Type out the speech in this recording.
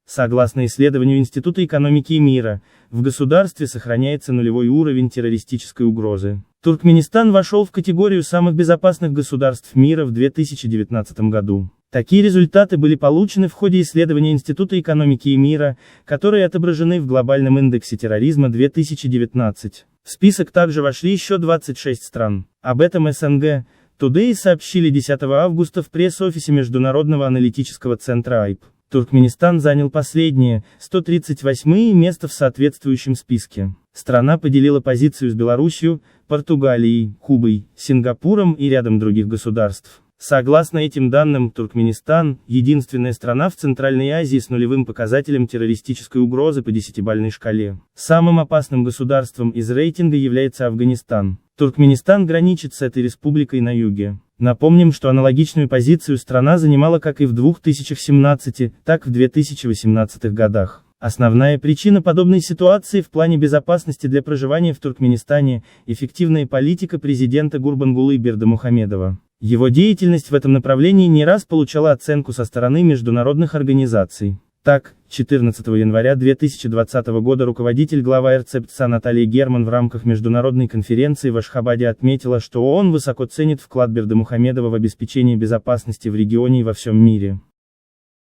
Согласно исследованию Института экономики и мира, в государстве сохраняется нулевой уровень террористической угрозы. Туркменистан вошел в категорию самых безопасных государств мира в 2019 году. Такие результаты были получены в ходе исследования Института экономики и мира, которые отображены в глобальном индексе терроризма 2019. В список также вошли еще 26 стран. Об этом СНГ Today сообщили 10 августа в пресс-офисе Международного аналитического центра АИП. Туркменистан занял последнее, 138-е место в соответствующем списке. Страна поделила позицию с Белоруссией, Португалией, Кубой, Сингапуром и рядом других государств. Согласно этим данным, Туркменистан – единственная страна в Центральной Азии с нулевым показателем террористической угрозы по 10-бальной шкале. Самым опасным государством из рейтинга является Афганистан. Туркменистан граничит с этой республикой на юге. Напомним, что аналогичную позицию страна занимала как и в 2017, так и в 2018 годах. Основная причина подобной ситуации в плане безопасности для проживания в Туркменистане – эффективная политика президента Гурбангулы Бердымухамедова. Его деятельность в этом направлении не раз получала оценку со стороны международных организаций. Так, 14 января 2020 года руководитель глава РЦПЦ Наталья Герман в рамках международной конференции в Ашхабаде отметила, что ООН высоко ценит вклад Бердымухамедова в обеспечение безопасности в регионе и во всем мире.